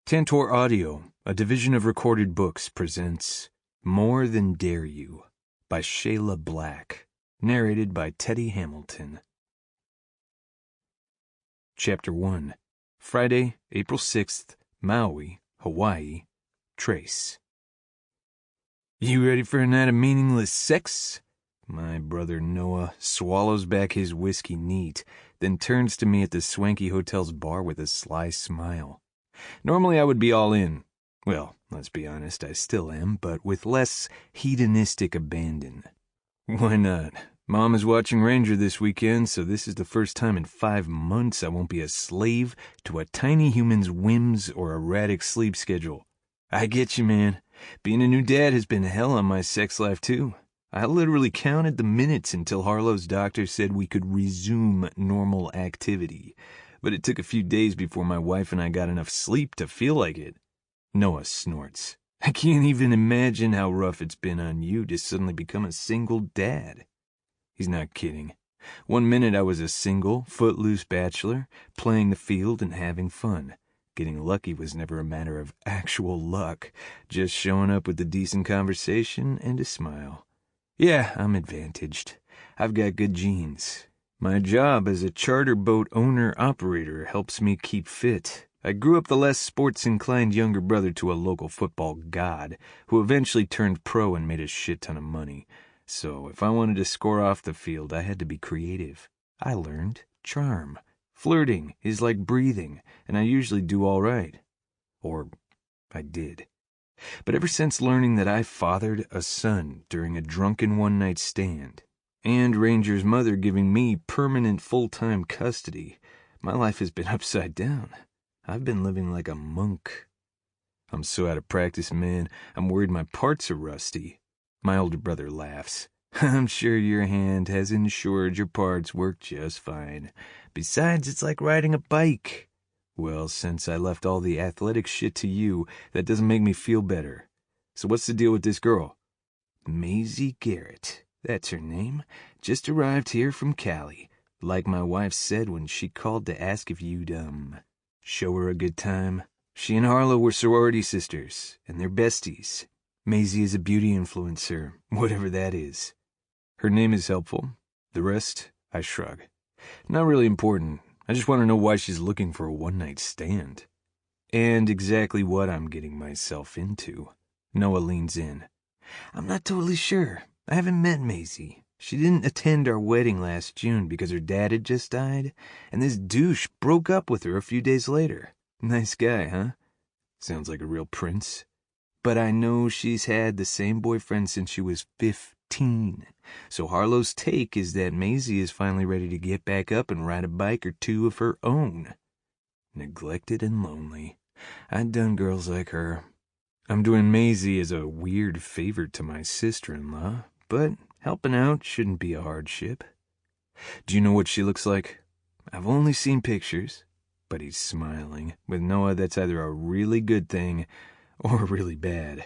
Tantor Audio, a division of Recorded Books, presents More Than Dare You by Shayla Black, narrated by Teddy Hamilton. Chapter 1. Friday, April 6th, Maui, Hawaii. Trace. You ready for a night of meaningless sex? My brother Noah swallows back his whiskey neat, then turns to me at the swanky hotel's bar with a sly smile. Normally I would be all in. Well, let's be honest, I still am, but with less hedonistic abandon. Why not? Mom is watching Ranger this weekend, so this is the first time in 5 months I won't be a slave to a tiny human's whims or erratic sleep schedule. I get you, man. Being a new dad has been hell on my sex life, too. I literally counted the minutes until Harlow's doctor said we could resume normal activity. But it took a few days before my wife and I got enough sleep to feel like it. Noah snorts. I can't even imagine how rough it's been on you to suddenly become a single dad. He's not kidding. 1 minute I was a single, footloose bachelor, playing the field and having fun. Getting lucky was never a matter of actual luck, just showing up with a decent conversation and a smile. Yeah, I'm advantaged. I've got good genes. My job as a charter boat owner-operator helps me keep fit. I grew up the less sports-inclined younger brother to a local football god, who eventually turned pro and made a shit ton of money. So if I wanted to score off the field, I had to be creative. I learned charm. Flirting is like breathing, and I usually do all right. Or I did. But ever since learning that I fathered a son during a drunken one-night stand, and Ranger's mother giving me permanent full-time custody, my life has been upside down. I've been living like a monk. I'm so out of practice, man, I'm worried my parts are rusty. My older brother laughs. I'm sure your hand has ensured your parts work just fine. Besides, it's like riding a bike. Well, since I left all the athletic shit to you, that doesn't make me feel better. So what's the deal with this girl? Masey Garrett. That's her name. Just arrived here from Cali. Like my wife said when she called to ask if you'd, show her a good time. She and Harlow were sorority sisters, and they're besties. Masey is a beauty influencer, whatever that is. Her name is helpful. The rest, I shrug. Not really important. I just want to know why she's looking for a one-night stand. And exactly what I'm getting myself into. Noah leans in. I'm not totally sure. I haven't met Masey. She didn't attend our wedding last June because her dad had just died, and this douche broke up with her a few days later. Nice guy, huh? Sounds like a real prince. But I know she's had the same boyfriend since she was 15. So Harlow's take is that Masey is finally ready to get back up and ride a bike or two of her own. Neglected and lonely. I'd done girls like her. I'm doing Masey as a weird favor to my sister-in-law, but helping out shouldn't be a hardship. Do you know what she looks like? I've only seen pictures. But he's smiling. With Noah, that's either a really good thing or really bad.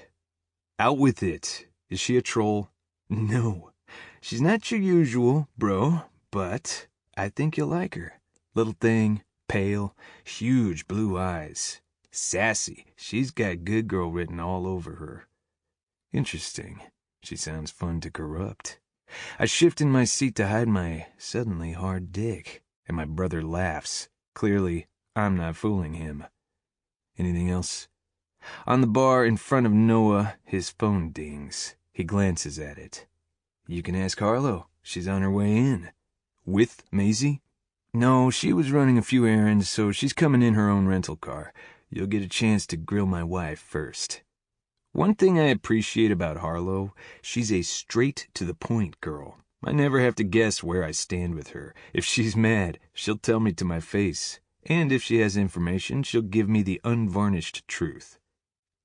Out with it. Is she a troll? No. She's not your usual, bro, but I think you'll like her. Little thing, pale, huge blue eyes. Sassy. She's got good girl written all over her. Interesting. She sounds fun to corrupt. I shift in my seat to hide my suddenly hard dick, and my brother laughs. Clearly, I'm not fooling him. Anything else? On the bar in front of Noah, his phone dings. He glances at it. You can ask Harlow. She's on her way in. With Masey? No, she was running a few errands, so she's coming in her own rental car. You'll get a chance to grill my wife first. One thing I appreciate about Harlow, she's a straight-to-the-point girl. I never have to guess where I stand with her. If she's mad, she'll tell me to my face. And if she has information, she'll give me the unvarnished truth.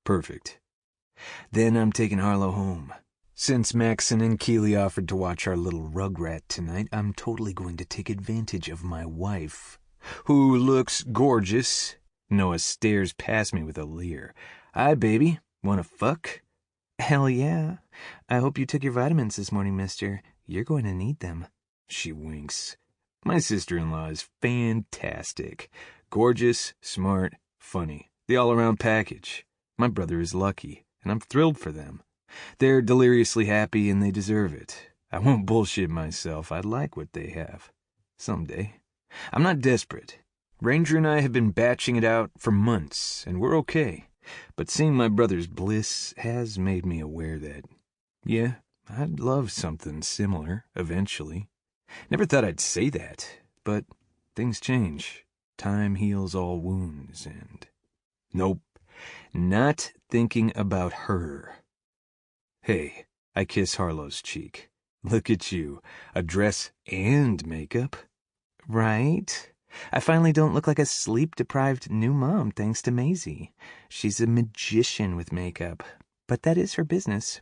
Perfect. Then I'm taking Harlow home. Since Maxon and Keeley offered to watch our little rugrat tonight, I'm totally going to take advantage of my wife, who looks gorgeous. Noah stares past me with a leer. Hi, baby. Wanna fuck? Hell yeah. I hope you took your vitamins this morning, mister. You're going to need them. She winks. My sister-in-law is fantastic. Gorgeous, smart, funny. The all-around package. My brother is lucky, and I'm thrilled for them. They're deliriously happy, and they deserve it. I won't bullshit myself. I like what they have. Someday. I'm not desperate. Ranger and I have been batching it out for months, and we're okay. But seeing my brother's bliss has made me aware that, yeah, I'd love something similar eventually. Never thought I'd say that, but things change. Time heals all wounds, and... Nope, not thinking about her. Hey, I kiss Harlow's cheek. Look at you, a dress and makeup. Right? I finally don't look like a sleep-deprived new mom thanks to Masey. She's a magician with makeup, but that is her business.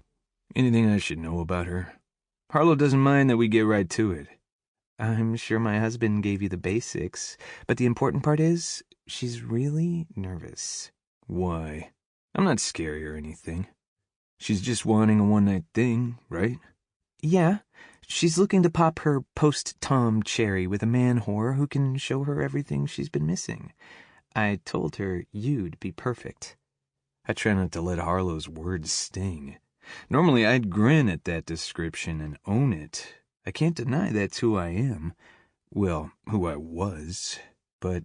Anything I should know about her? Harlow doesn't mind that we get right to it. I'm sure my husband gave you the basics, but the important part is, she's really nervous. Why? I'm not scary or anything. She's just wanting a one-night thing, right? Yeah, she's looking to pop her post-Tom cherry with a man whore who can show her everything she's been missing. I told her you'd be perfect. I try not to let Harlow's words sting. Normally I'd grin at that description and own it. I can't deny that's who I am. Well, who I was. But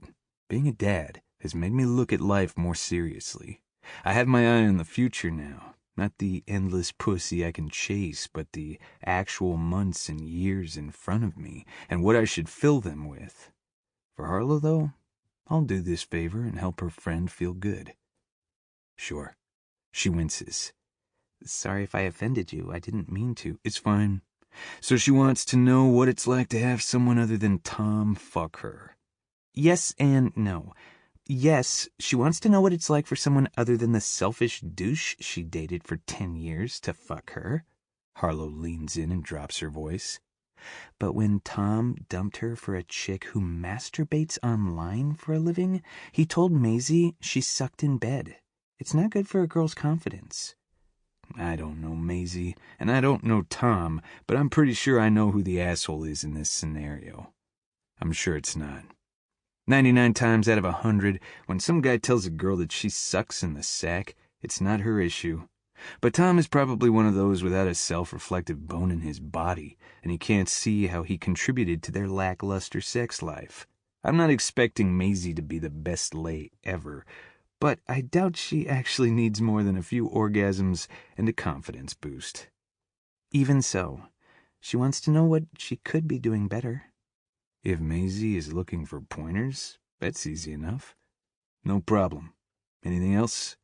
being a dad has made me look at life more seriously. I have my eye on the future now. Not the endless pussy I can chase, but the actual months and years in front of me, and what I should fill them with. For Harlow, though, I'll do this favor and help her friend feel good. Sure. She winces. Sorry if I offended you. I didn't mean to. It's fine. So she wants to know what it's like to have someone other than Tom fuck her. Yes and no. Yes, she wants to know what it's like for someone other than the selfish douche she dated for 10 years to fuck her. Harlow leans in and drops her voice. But when Tom dumped her for a chick who masturbates online for a living, he told Masey she sucked in bed. It's not good for a girl's confidence. I don't know Masey, and I don't know Tom, but I'm pretty sure I know who the asshole is in this scenario. I'm sure it's not. 99 times out of 100, when some guy tells a girl that she sucks in the sack, it's not her issue. But Tom is probably one of those without a self-reflective bone in his body, and he can't see how he contributed to their lackluster sex life. I'm not expecting Masey to be the best lay ever, but I doubt she actually needs more than a few orgasms and a confidence boost. Even so, she wants to know what she could be doing better. If Masey is looking for pointers, that's easy enough. No problem. Anything else?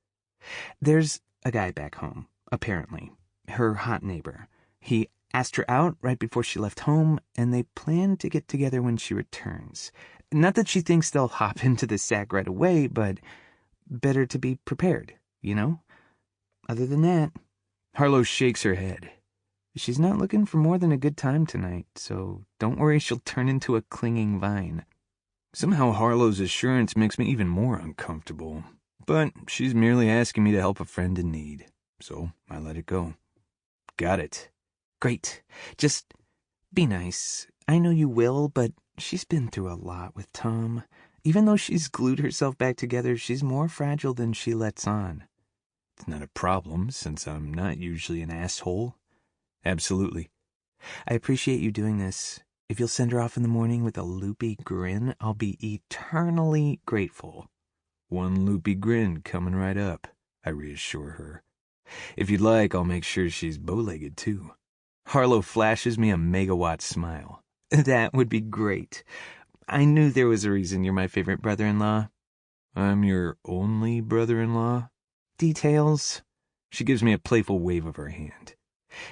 There's a guy back home, apparently. Her hot neighbor. He asked her out right before she left home, and they plan to get together when she returns. Not that she thinks they'll hop into the sack right away, but better to be prepared, you know? Other than that, Harlow shakes her head. She's not looking for more than a good time tonight, so don't worry she'll turn into a clinging vine. Somehow Harlow's assurance makes me even more uncomfortable, but she's merely asking me to help a friend in need, so I let it go. Got it. Great. Just be nice. I know you will, but she's been through a lot with Tom. Even though she's glued herself back together, she's more fragile than she lets on. It's not a problem, since I'm not usually an asshole. Absolutely. I appreciate you doing this. If you'll send her off in the morning with a loopy grin, I'll be eternally grateful. One loopy grin coming right up, I reassure her. If you'd like, I'll make sure she's bow-legged too. Harlow flashes me a megawatt smile. That would be great. I knew there was a reason you're my favorite brother-in-law. I'm your only brother-in-law? Details. She gives me a playful wave of her hand.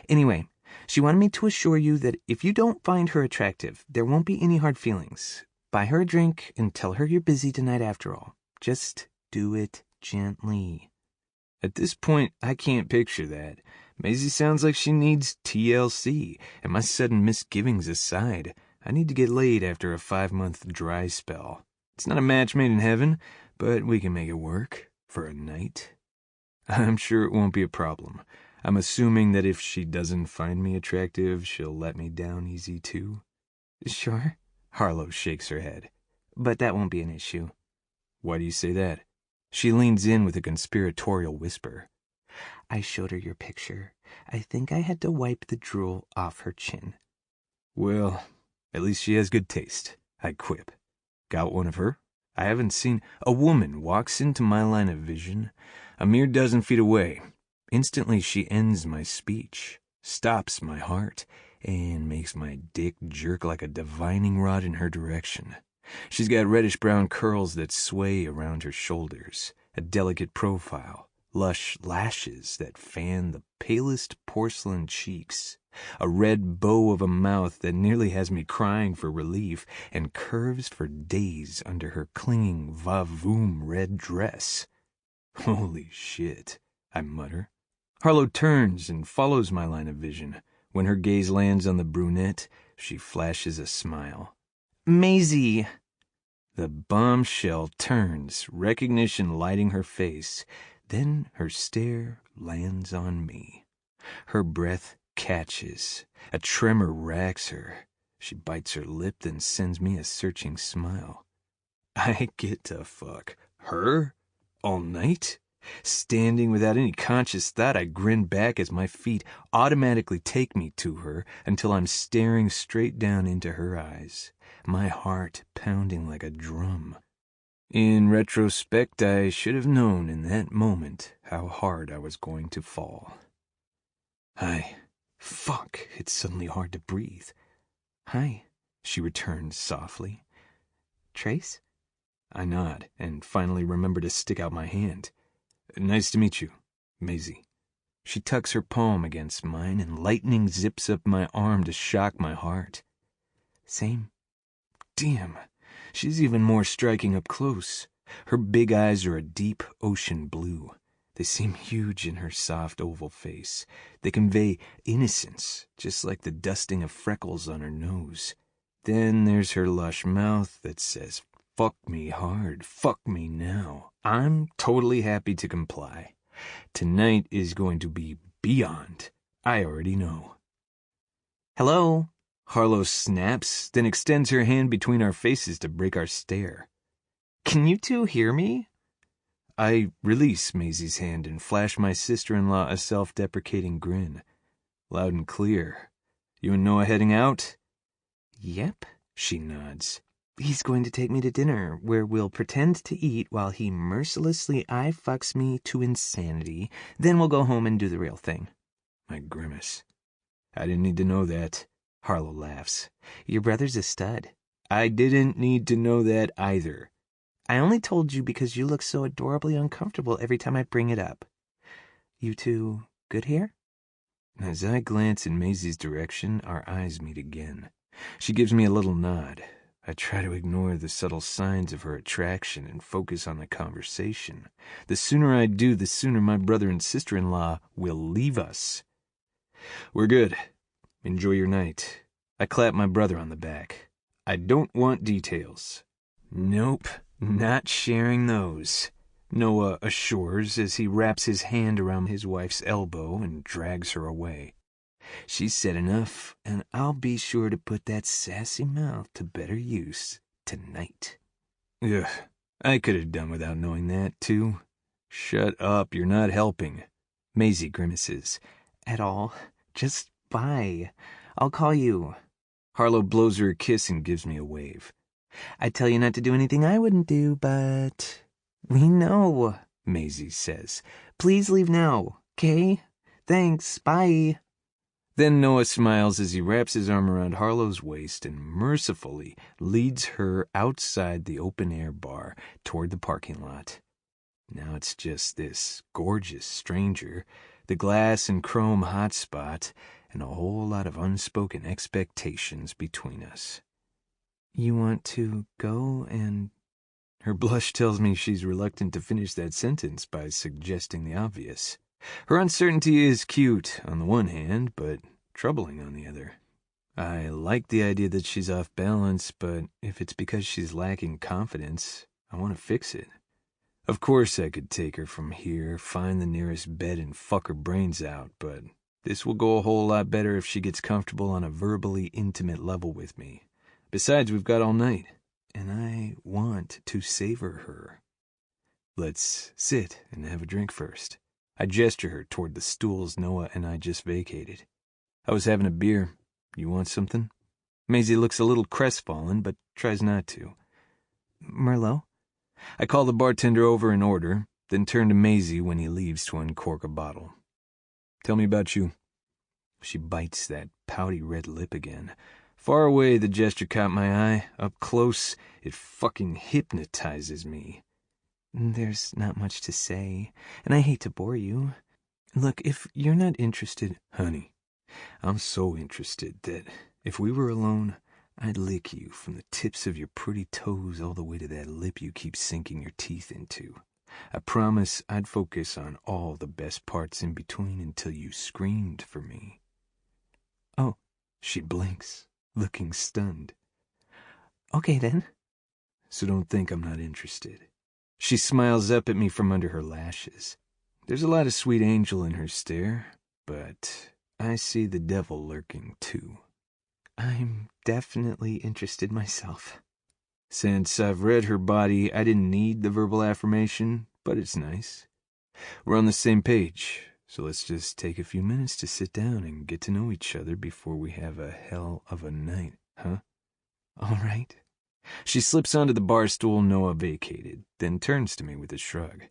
Anyway, she wanted me to assure you that if you don't find her attractive, there won't be any hard feelings. Buy her a drink and tell her you're busy tonight after all. Just do it gently. At this point, I can't picture that. Masey sounds like she needs TLC, and my sudden misgivings aside, I need to get laid after a 5-month dry spell. It's not a match made in heaven, but we can make it work for a night. I'm sure it won't be a problem. I'm assuming that if she doesn't find me attractive, she'll let me down easy too. Sure. Harlow shakes her head. But that won't be an issue. Why do you say that? She leans in with a conspiratorial whisper. I showed her your picture. I think I had to wipe the drool off her chin. Well, at least she has good taste, I quip. Got one of her? I haven't seen. A woman walks into my line of vision, a mere dozen feet away. Instantly she ends my speech, stops my heart, and makes my dick jerk like a divining rod in her direction. She's got reddish-brown curls that sway around her shoulders, a delicate profile, lush lashes that fan the palest porcelain cheeks, a red bow of a mouth that nearly has me crying for relief, and curves for days under her clinging va-voom red dress. Holy shit, I mutter. Harlow turns and follows my line of vision. When her gaze lands on the brunette, she flashes a smile. Masey! The bombshell turns, recognition lighting her face. Then her stare lands on me. Her breath catches. A tremor racks her. She bites her lip, then sends me a searching smile. I get to fuck her all night? Standing without any conscious thought, I grin back as my feet automatically take me to her until I'm staring straight down into her eyes, my heart pounding like a drum. In retrospect, I should have known in that moment how hard I was going to fall. Fuck, it's suddenly hard to breathe. Hi, she returns softly. Trace? I nod and finally remember to stick out my hand. Nice to meet you, Masey. She tucks her palm against mine and lightning zips up my arm to shock my heart. Same. Damn, she's even more striking up close. Her big eyes are a deep ocean blue. They seem huge in her soft oval face. They convey innocence, just like the dusting of freckles on her nose. Then there's her lush mouth that says, fuck me hard, fuck me now. I'm totally happy to comply. Tonight is going to be beyond. I already know. Hello? Harlow snaps, then extends her hand between our faces to break our stare. Can you two hear me? I release Masey's hand and flash my sister-in-law a self-deprecating grin. Loud and clear. You and Noah heading out? Yep, she nods. He's going to take me to dinner, where we'll pretend to eat while he mercilessly eye-fucks me to insanity. Then we'll go home and do the real thing. I grimace. I didn't need to know that. Harlow laughs. Your brother's a stud. I didn't need to know that either. I only told you because you look so adorably uncomfortable every time I bring it up. You two good here? As I glance in Masey's direction, our eyes meet again. She gives me a little nod. I try to ignore the subtle signs of her attraction and focus on the conversation. The sooner I do, the sooner my brother and sister-in-law will leave us. We're good. Enjoy your night. I clap my brother on the back. I don't want details. Nope, not sharing those. Noah assures as he wraps his hand around his wife's elbow and drags her away. She's said enough, and I'll be sure to put that sassy mouth to better use tonight. Ugh, I could have done without knowing that, too. Shut up, you're not helping. Masey grimaces. At all. Just bye. I'll call you. Harlow blows her a kiss and gives me a wave. I'd tell you not to do anything I wouldn't do, but... We know, Masey says. Please leave now, okay? Thanks, bye. Then Noah smiles as he wraps his arm around Harlow's waist and mercifully leads her outside the open-air bar toward the parking lot. Now it's just this gorgeous stranger, the glass and chrome hotspot, and a whole lot of unspoken expectations between us. You want to go and... Her blush tells me she's reluctant to finish that sentence by suggesting the obvious. Her uncertainty is cute on the one hand, but troubling on the other. I like the idea that she's off balance, but if it's because she's lacking confidence, I want to fix it. Of course I could take her from here, find the nearest bed and fuck her brains out, but this will go a whole lot better if she gets comfortable on a verbally intimate level with me. Besides, we've got all night, and I want to savor her. Let's sit and have a drink first. I gesture her toward the stools Noah and I just vacated. I was having a beer. You want something? Masey looks a little crestfallen, but tries not to. Merlot? I call the bartender over an order, then turn to Masey when he leaves to uncork a bottle. Tell me about you. She bites that pouty red lip again. Far away, the gesture caught my eye. Up close, it fucking hypnotizes me. There's not much to say, and I hate to bore you. Look, if you're not interested... Honey, I'm so interested that if we were alone, I'd lick you from the tips of your pretty toes all the way to that lip you keep sinking your teeth into. I promise I'd focus on all the best parts in between until you screamed for me. Oh. She blinks, looking stunned. Okay, then. So don't think I'm not interested. She smiles up at me from under her lashes. There's a lot of sweet angel in her stare, but I see the devil lurking too. I'm definitely interested myself. Since I've read her body, I didn't need the verbal affirmation, but it's nice. We're on the same page, so let's just take a few minutes to sit down and get to know each other before we have a hell of a night, huh? All right. She slips onto the bar stool Noah vacated, then turns to me with a shrug.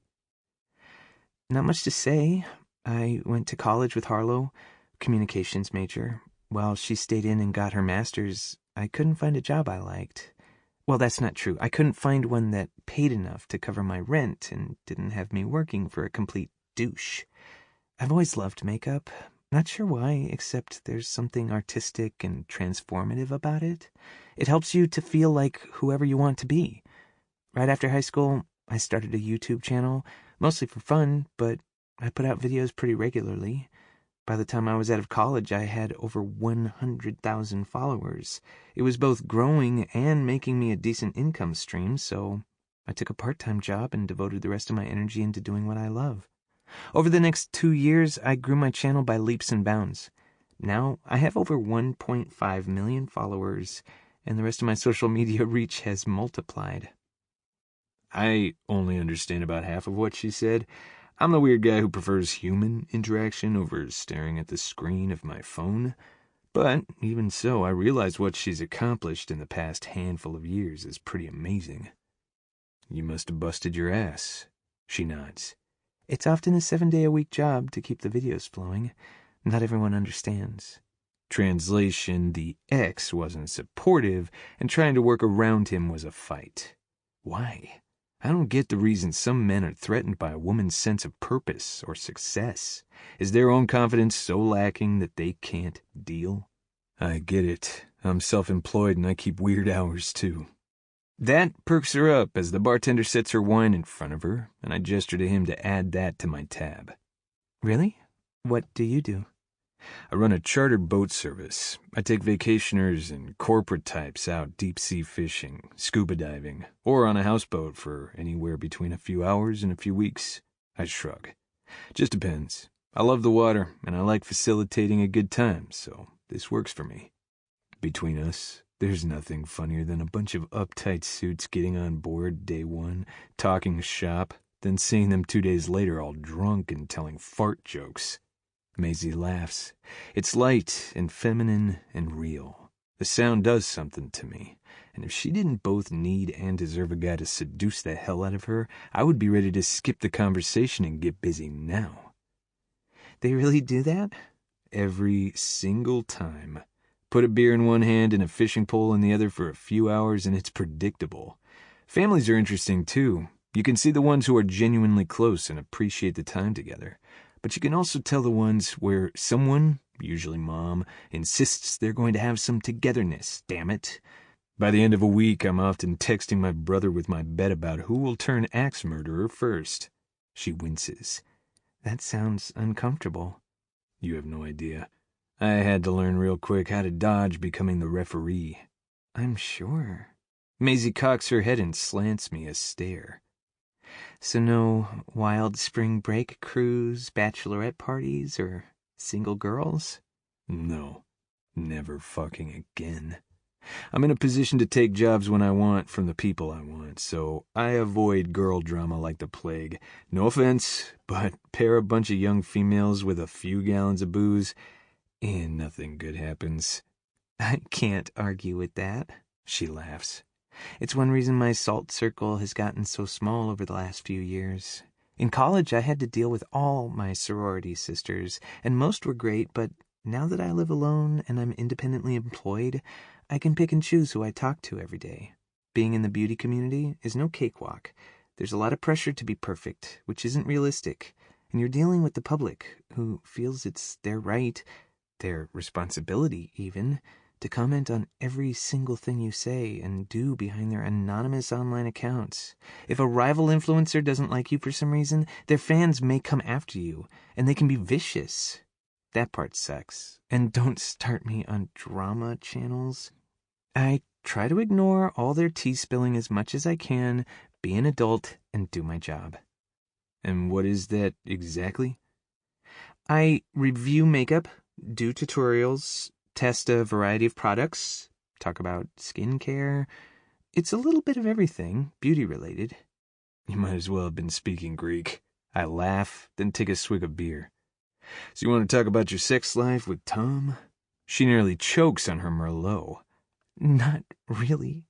Not much to say. I went to college with Harlow, communications major. While she stayed in and got her master's, I couldn't find a job I liked. Well, that's not true. I couldn't find one that paid enough to cover my rent and didn't have me working for a complete douche. I've always loved makeup. Not sure why, except there's something artistic and transformative about it. It helps you to feel like whoever you want to be. Right after high school, I started a YouTube channel, mostly for fun, but I put out videos pretty regularly. By the time I was out of college, I had over 100,000 followers. It was both growing and making me a decent income stream, so I took a part-time job and devoted the rest of my energy into doing what I love. Over the next 2 years, I grew my channel by leaps and bounds. Now, I have over 1.5 million followers, and the rest of my social media reach has multiplied. I only understand about half of what she said. I'm the weird guy who prefers human interaction over staring at the screen of my phone. But even so, I realize what she's accomplished in the past handful of years is pretty amazing. You must have busted your ass. She nods. It's often a 7-day-a-week job to keep the videos flowing. Not everyone understands. Translation, the ex wasn't supportive, and trying to work around him was a fight. Why? I don't get the reason some men are threatened by a woman's sense of purpose or success. Is their own confidence so lacking that they can't deal? I get it. I'm self-employed and I keep weird hours too. That perks her up as the bartender sets her wine in front of her, and I gesture to him to add that to my tab. Really? What do you do? I run a chartered boat service. I take vacationers and corporate types out deep-sea fishing, scuba diving, or on a houseboat for anywhere between a few hours and a few weeks. I shrug. Just depends. I love the water, and I like facilitating a good time, so this works for me. Between us, there's nothing funnier than a bunch of uptight suits getting on board day one, talking shop, then seeing them 2 days later all drunk and telling fart jokes. Masey laughs. It's light and feminine and real. The sound does something to me, and if she didn't both need and deserve a guy to seduce the hell out of her, I would be ready to skip the conversation and get busy now. They really do that? Every single time. Put a beer in one hand and a fishing pole in the other for a few hours, and it's predictable. Families are interesting, too. You can see the ones who are genuinely close and appreciate the time together. But you can also tell the ones where someone, usually mom, insists they're going to have some togetherness, damn it. By the end of a week, I'm often texting my brother with my bet about who will turn axe murderer first. She winces. That sounds uncomfortable. You have no idea. I had to learn real quick how to dodge becoming the referee. I'm sure. Masey cocks her head and slants me a stare. So no wild spring break cruise, bachelorette parties, or single girls? No, never fucking again. I'm in a position to take jobs when I want from the people I want, so I avoid girl drama like the plague. No offense, but pair a bunch of young females with a few gallons of booze, and nothing good happens. I can't argue with that, she laughs. It's one reason my salt circle has gotten so small over the last few years. In college, I had to deal with all my sorority sisters, and most were great, but now that I live alone and I'm independently employed, I can pick and choose who I talk to every day. Being in the beauty community is no cakewalk. There's a lot of pressure to be perfect, which isn't realistic, and you're dealing with the public, who feels it's their right, their responsibility even, to comment on every single thing you say and do behind their anonymous online accounts. If a rival influencer doesn't like you for some reason, their fans may come after you, and they can be vicious. That part sucks. And don't start me on drama channels. I try to ignore all their tea spilling as much as I can, be an adult, and do my job. And what is that exactly? I review makeup, do tutorials, test a variety of products, talk about skincare. It's a little bit of everything, beauty-related. You might as well have been speaking Greek. I laugh, then take a swig of beer. So you want to talk about your sex life with Tom? She nearly chokes on her Merlot. Not really.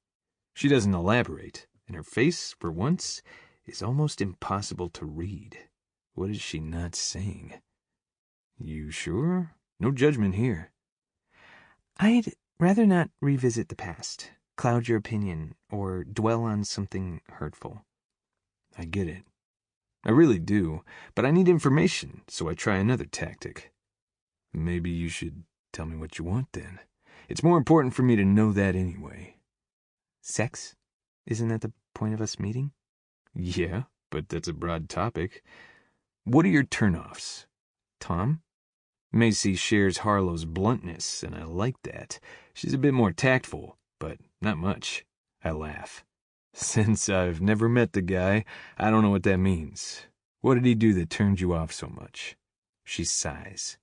She doesn't elaborate, and her face, for once, is almost impossible to read. What is she not saying? You sure? No judgment here. I'd rather not revisit the past, cloud your opinion, or dwell on something hurtful. I get it. I really do, but I need information, so I try another tactic. Maybe you should tell me what you want then. It's more important for me to know that anyway. Sex? Isn't that the point of us meeting? Yeah, but that's a broad topic. What are your turnoffs? Tom? Masey shares Harlow's bluntness, and I like that. She's a bit more tactful, but not much. I laugh. Since I've never met the guy, I don't know what that means. What did he do that turned you off so much? She sighs.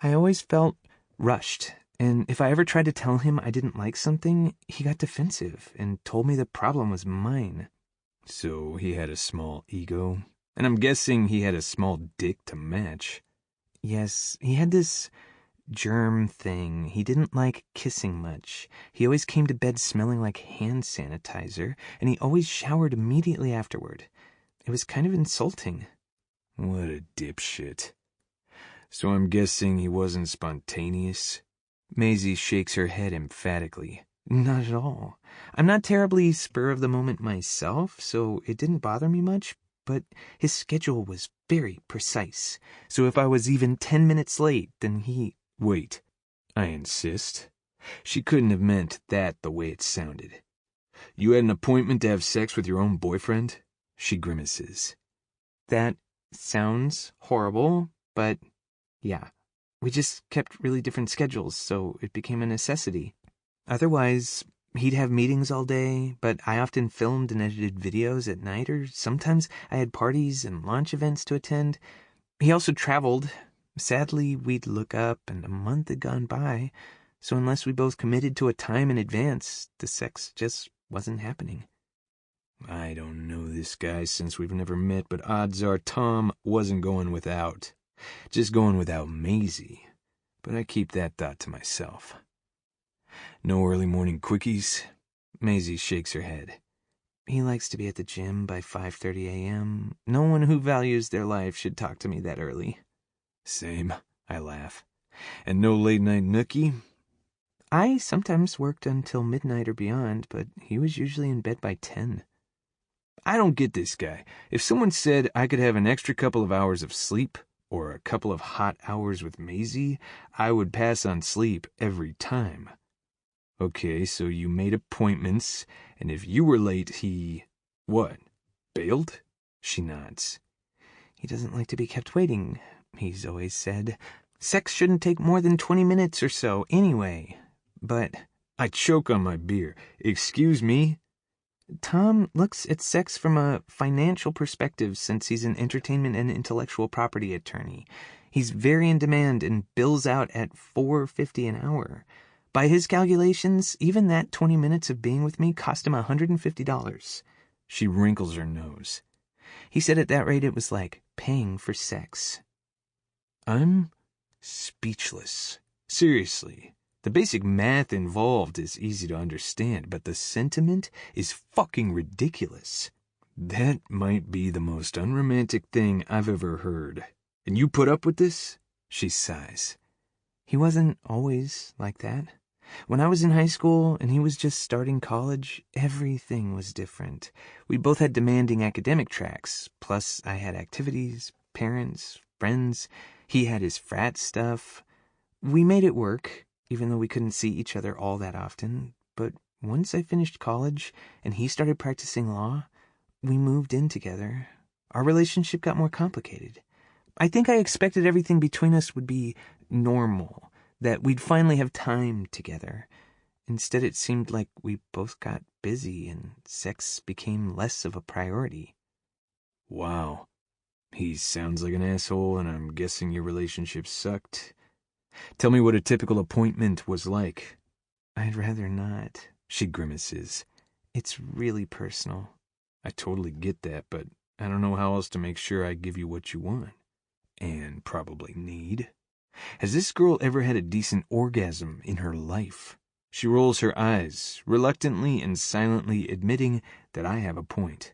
I always felt rushed, and if I ever tried to tell him I didn't like something, he got defensive and told me the problem was mine. So he had a small ego, and I'm guessing he had a small dick to match. Yes, he had this germ thing. He didn't like kissing much. He always came to bed smelling like hand sanitizer, and he always showered immediately afterward. It was kind of insulting. What a dipshit. So I'm guessing he wasn't spontaneous? Masey shakes her head emphatically. Not at all. I'm not terribly spur of the moment myself, so it didn't bother me much, but his schedule was very precise. So if I was even 10 minutes late, then he... Wait, I insist. She couldn't have meant that the way it sounded. You had an appointment to have sex with your own boyfriend? She grimaces. That sounds horrible, but yeah. We just kept really different schedules, so it became a necessity. Otherwise, he'd have meetings all day, but I often filmed and edited videos at night, or sometimes I had parties and launch events to attend. He also traveled. Sadly, we'd look up, and a month had gone by, so unless we both committed to a time in advance, the sex just wasn't happening. I don't know this guy since we've never met, but odds are Tom wasn't going without. Just going without Masey. But I keep that thought to myself. No early morning quickies? Masey shakes her head. He likes to be at the gym by 5:30 a.m. No one who values their life should talk to me that early. Same, I laugh. And no late night nookie? I sometimes worked until midnight or beyond, but he was usually in bed by 10. I don't get this guy. If someone said I could have an extra couple of hours of sleep, or a couple of hot hours with Masey, I would pass on sleep every time. Okay, so you made appointments, and if you were late, he... What? Bailed? She nods. He doesn't like to be kept waiting, he's always said. Sex shouldn't take more than 20 minutes or so, anyway. But... I choke on my beer. Excuse me? Tom looks at sex from a financial perspective since he's an entertainment and intellectual property attorney. He's very in demand and bills out at $4.50 an hour. By his calculations, even that 20 minutes of being with me cost him $150. She wrinkles her nose. He said at that rate it was like paying for sex. I'm speechless. Seriously. The basic math involved is easy to understand, but the sentiment is fucking ridiculous. That might be the most unromantic thing I've ever heard. And you put up with this? She sighs. He wasn't always like that. When I was in high school and he was just starting college, everything was different. We both had demanding academic tracks, plus I had activities, parents, friends. He had his frat stuff. We made it work, even though we couldn't see each other all that often. But once I finished college and he started practicing law, we moved in together. Our relationship got more complicated. I think I expected everything between us would be normal, that we'd finally have time together. Instead, it seemed like we both got busy and sex became less of a priority. Wow. He sounds like an asshole, and I'm guessing your relationship sucked. Tell me what a typical appointment was like. I'd rather not, she grimaces. It's really personal. I totally get that, but I don't know how else to make sure I give you what you want. And probably need. Has this girl ever had a decent orgasm in her life? She rolls her eyes, reluctantly and silently admitting that I have a point.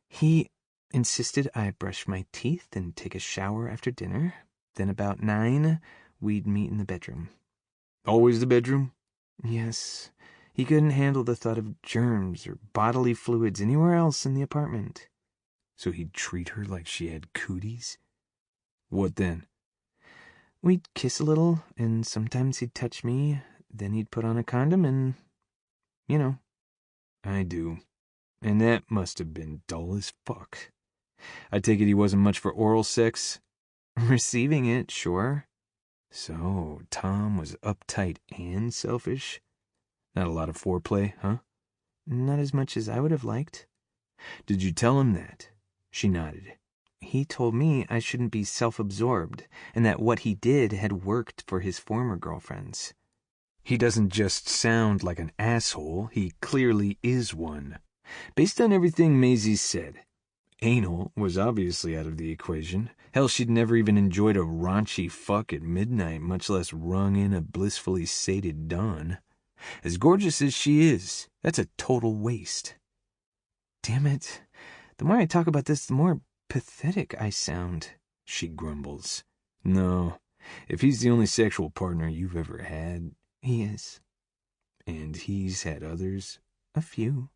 He insisted I brush my teeth and take a shower after dinner. Then about 9, we'd meet in the bedroom. Always the bedroom? Yes. He couldn't handle the thought of germs or bodily fluids anywhere else in the apartment. So he'd treat her like she had cooties? What then? We'd kiss a little, and sometimes he'd touch me. Then he'd put on a condom and, you know. I do. And that must have been dull as fuck. I take it he wasn't much for oral sex? Receiving it, sure. So, Tom was uptight and selfish? Not a lot of foreplay, huh? Not as much as I would have liked. Did you tell him that? She nodded. He told me I shouldn't be self-absorbed, and that what he did had worked for his former girlfriends. He doesn't just sound like an asshole, he clearly is one. Based on everything Masey said. Anal was obviously out of the equation. Hell, she'd never even enjoyed a raunchy fuck at midnight, much less wrung in a blissfully sated dawn. As gorgeous as she is, that's a total waste. Damn it. The more I talk about this, the more pathetic I sound, she grumbles. No, if he's the only sexual partner you've ever had... He is. And he's had others? A few.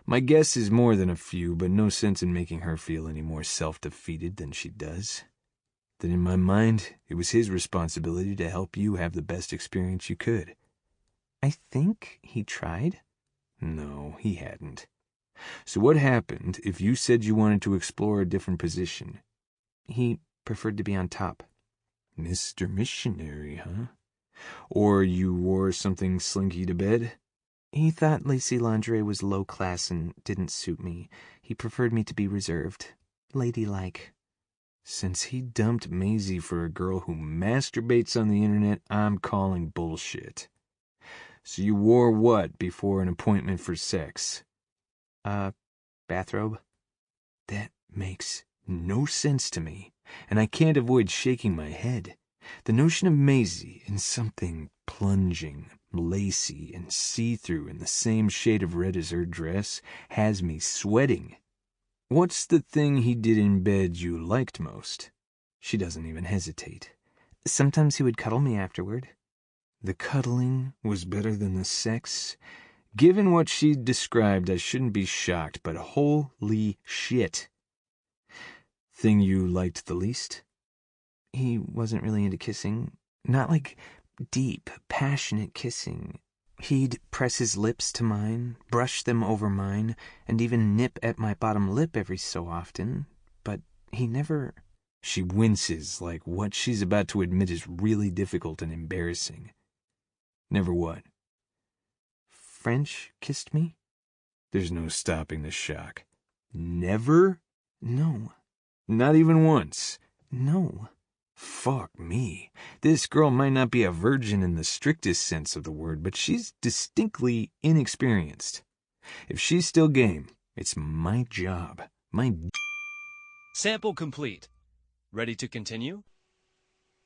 My guess is more than a few, but no sense in making her feel any more self-defeated than she does. Then in my mind, it was his responsibility to help you have the best experience you could. I think he tried. No, he hadn't. So what happened if you said you wanted to explore a different position? He preferred to be on top. Mr. Missionary, huh? Or you wore something slinky to bed? He thought lacy lingerie was low class and didn't suit me. He preferred me to be reserved, ladylike. Since he dumped Masey for a girl who masturbates on the internet, I'm calling bullshit. So you wore what before an appointment for sex? Bathrobe. That makes no sense to me, and I can't avoid shaking my head. The notion of Masey in something plunging, lacy, and see-through in the same shade of red as her dress has me sweating. What's the thing he did in bed you liked most? She doesn't even hesitate. Sometimes he would cuddle me afterward. The cuddling was better than the sex? Given what she described, I shouldn't be shocked, but holy shit. Thing you liked the least? He wasn't really into kissing. Not like deep, passionate kissing. He'd press his lips to mine, brush them over mine, and even nip at my bottom lip every so often. But he never... She winces like what she's about to admit is really difficult and embarrassing. Never what? French kissed me? There's no stopping the shock. Never? No. Not even once? No. Fuck me. This girl might not be a virgin in the strictest sense of the word, but she's distinctly inexperienced. If she's still game, it's my job. Sample complete. Ready to continue?